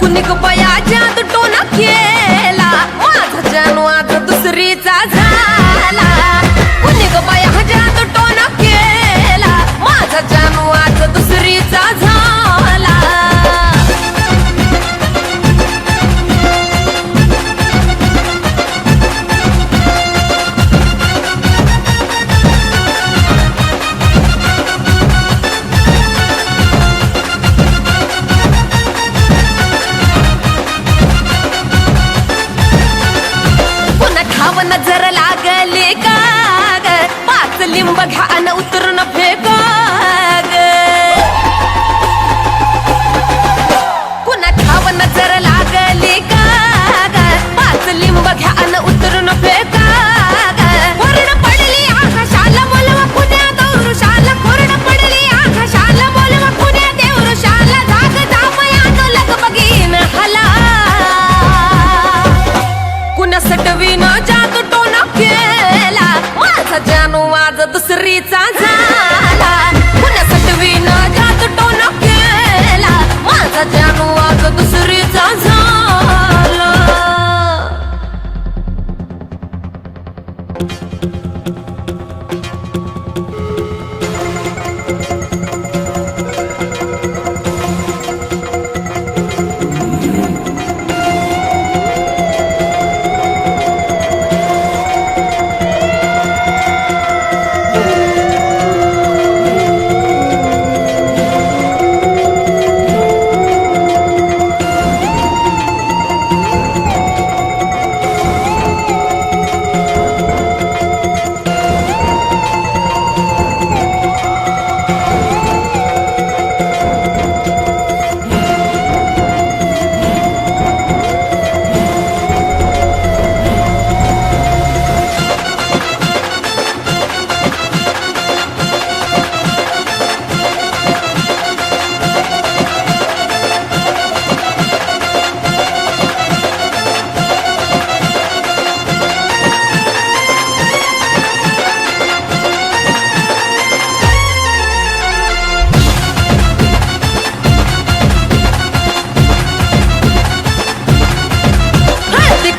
कुणी ग बया जादू टोना केला माझा जानू आज दुसरीचा झाला कुणी ग बया जादू टोना केला माझा जानू आज दुसरीचा झाला नजर लागले का ग पाच लिंब घ्या अन उतरून फेका ग कुणा ठाव नजर लागले का ग पाच लिंब घ्या अन उतरून फेका ग कोरड पडली आकाशाला बोलवा पुण्या दौरुशाला कोरड पडली आकाशाला बोलवा पुण्या देवरुशाला जाग जामयानो लग बगीन हला कुणा सटवीन जादू टोना केला माझा जानू आज दुसरीचा झाला कुणा सटवीन जादू टोना केला माझा जानू आज दुसरीचा झाला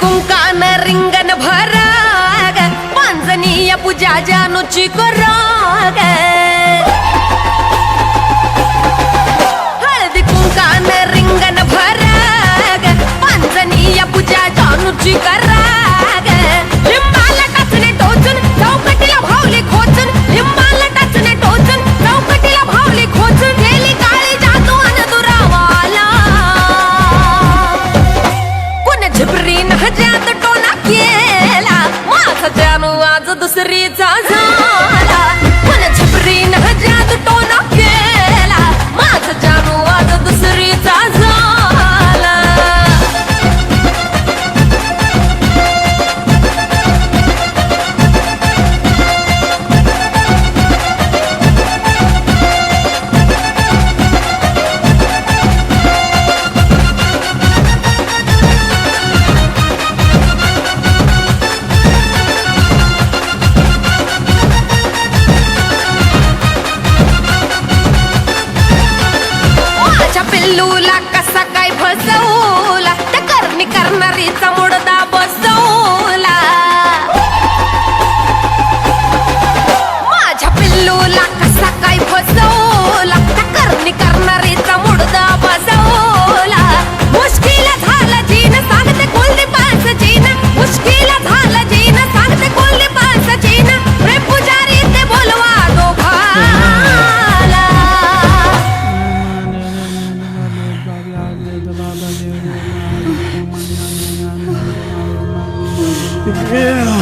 कुंकान रिंगण भराग पांजनीय पूजा जानूची कराग हळदी कुंकान रिंगण भराग पांजनीय पूजा जानूची कराग लिंबाला टाचणे टोचून चौकटीला भावली खोचून लिंबाला टाचणे टोचून चौकटीला भावली खोचून गेली काळी जादू अन दुरावाला कुण झिपरी जादू टोना केला माझा जानू आज दुसरीचा झाला कुण झिपरी जादू टोना केला माझा जानू आज दुसरीचा झाला पिल्लूला कसा काय फसवला त्या करणी करणारीचा मुडदा बसवला माझ्या पिल्लूला कसा काय फसवला त्या करणी करणारीचा मुडदा बसवला मुश्किल झालं जीन सांगते कुलदीपाच जीन मुश्किल झालं जीन सांगते कुलदीपाच जीन प्रेम पुजारी ते बोलवा दोघाला Yeah.